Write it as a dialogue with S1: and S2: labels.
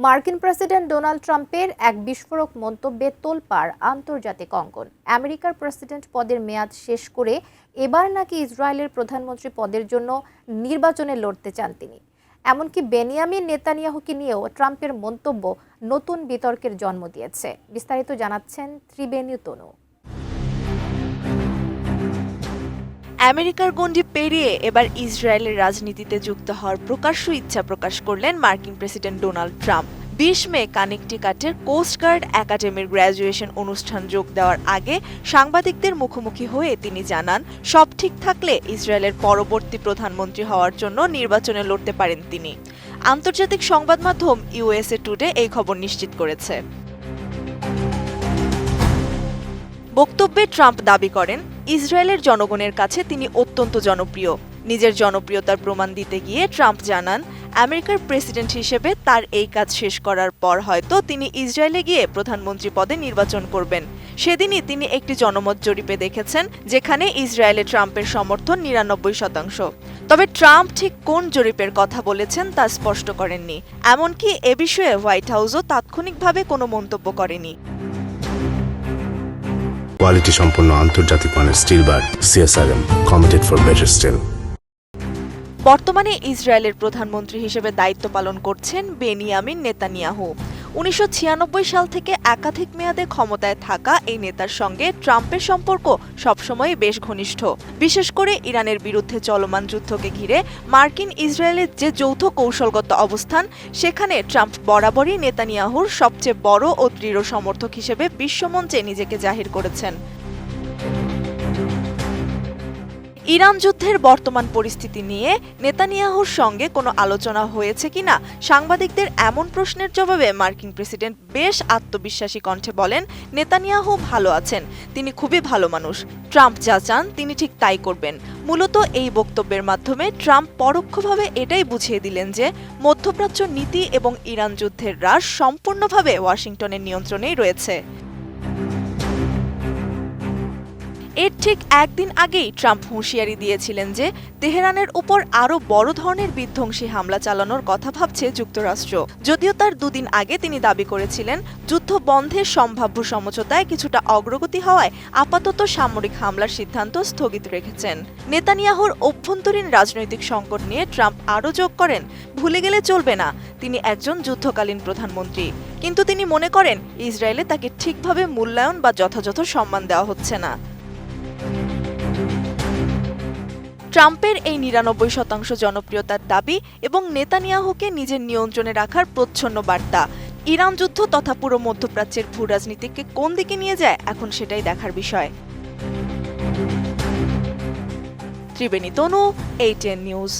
S1: মার্কিন president Donald ট্রাম্পের এক বিস্ফোরক মন্তব্যে তোলপাড় আন্তর্জাতিক অঙ্গন। আমেরিকার প্রেসিডেন্ট পদের মেয়াদ শেষ করে এবার নাকি ইসরায়েলের প্রধানমন্ত্রী পদের জন্য নির্বাচনে লড়তে চান তিনি। এমনকি বেনিয়ামিন নেতানিয়াহুকে নিয়েও ট্রাম্পের মন্তব্য নতুন বিতর্কের জন্ম দিয়েছে। বিস্তারিত জানাচ্ছেন ত্রিবেণী তনু।
S2: আমেরিকার গণ্ডি পেরিয়ে এবার ইসরায়েলের রাজনীতিতে যুক্ত হওয়ার প্রকাশ্য ইচ্ছা প্রকাশ করলেন মার্কিন প্রেসিডেন্ট ডোনাল্ড ট্রাম্প। ২০ মে কানেকটিকাটের কোস্টগার্ড একাডেমির গ্র্যাজুয়েশন অনুষ্ঠান যোগ দেওয়ার আগে সাংবাদিকদের মুখোমুখি হয়ে তিনি জানান, সব ঠিক থাকলে ইসরায়েলের পরবর্তী প্রধানমন্ত্রী হওয়ার জন্য নির্বাচনে লড়তে পারেন তিনি। আন্তর্জাতিক সংবাদ মাধ্যম ইউএসএ টুডে এই খবর নিশ্চিত করেছে। বক্তব্যে ট্রাম্প দাবি করেন, ইসরায়েলের জনগণের কাছে তিনি অত্যন্ত জনপ্রিয়। নিজের জনপ্রিয়তার প্রমাণ দিতে গিয়ে ট্রাম্প জানান, আমেরিকার প্রেসিডেন্ট হিসেবে তার এই কাজ শেষ করার পর হয়তো তিনি ইসরায়েলে গিয়ে প্রধানমন্ত্রী পদে নির্বাচন করবেন। সেদিনই তিনি একটি জনমত জরিপে দেখেছেন যেখানে ইসরায়েলে ট্রাম্পের সমর্থন ৯৯%। তবে ট্রাম্প ঠিক কোন জরিপের কথা বলেছেন তা স্পষ্ট করেননি। এমনকি এ বিষয়ে হোয়াইট হাউসও তাৎক্ষণিকভাবে কোনো মন্তব্য করেনি।
S3: কোয়ালিটি সম্পন্ন আন্তর্জাতিক মানের still bar CSRM, committed for better still.
S2: বর্তমানে ইসরায়েলের প্রধানমন্ত্রী হিসেবে দায়িত্ব পালন করছেন বেনিয়ামিন নেতানিয়াহু। ১৯৯৬ সাল থেকে একাধিক মেয়াদে ক্ষমতায় থাকা এই নেতার সঙ্গে ট্রাম্পের সম্পর্ক সবসময় বেশ ঘনিষ্ঠ। বিশেষ করে ইরানের বিরুদ্ধে চলমান যুদ্ধকে ঘিরে মার্কিন ইসরায়েলের যে যৌথ কৌশলগত অবস্থান, সেখানে ট্রাম্প বরাবরই নেতানিয়াহুর সবচেয়ে বড় ও দৃঢ় সমর্থক হিসেবে বিশ্বমঞ্চে নিজেকে জাহির করেছেন। ইরান যুদ্ধের বর্তমান পরিস্থিতি নিয়ে নেতানিয়াহুর সঙ্গে কোনো আলোচনা হয়েছে কিনা সাংবাদিকদের এমন প্রশ্নের জবাবে মার্কিন প্রেসিডেন্ট বেশ আত্মবিশ্বাসী কণ্ঠে বলেন, নেতানিয়াহু ভালো আছেন, তিনি খুবই ভালো মানুষ, ট্রাম্প যা চান তিনি ঠিক তাই করবেন। মূলত এই বক্তব্যের মাধ্যমে ট্রাম্প পরোক্ষভাবে এটাই বুঝিয়ে দিলেন যে মধ্যপ্রাচ্য নীতি এবং ইরান যুদ্ধের রাশ সম্পূর্ণভাবে ওয়াশিংটনের নিয়ন্ত্রণেই রয়েছে। এর ঠিক একদিন আগেই ট্রাম্প হুঁশিয়ারি দিয়েছিলেন যে তেহরানের উপর আরও বড় ধরনের বিধ্বংসী হামলা চালানোর কথা ভাবছে যুক্তরাষ্ট্র। যদিও তার দুদিন আগে তিনি দাবি করেছিলেন, যুদ্ধ বন্ধের সম্ভাব্য সমঝোতায় কিছুটা অগ্রগতি হওয়ায় আপাতত সামরিক হামলার সিদ্ধান্ত স্থগিত রেখেছেন। নেতানিয়াহুর অভ্যন্তরীণ রাজনৈতিক সংকট নিয়ে ট্রাম্প আরও যোগ করেন, ভুলে গেলে চলবে না, তিনি একজন যুদ্ধকালীন প্রধানমন্ত্রী। কিন্তু তিনি মনে করেন ইসরায়েলে তাকে ঠিকভাবে মূল্যায়ন বা যথাযথ সম্মান দেওয়া হচ্ছে না। ট্রাম্পের এই ৯৯% জনপ্রিয়তার দাবি এবং নেতানিয়াহুকে নিজের নিয়ন্ত্রণে রাখার প্রচ্ছন্ন বার্তা ইরান যুদ্ধ তথা পুরো মধ্যপ্রাচ্যের ভূ রাজনীতিকে কোন দিকে নিয়ে যায় এখন সেটাই দেখার বিষয়। ত্রিবেণী তনু, ATN নিউজ।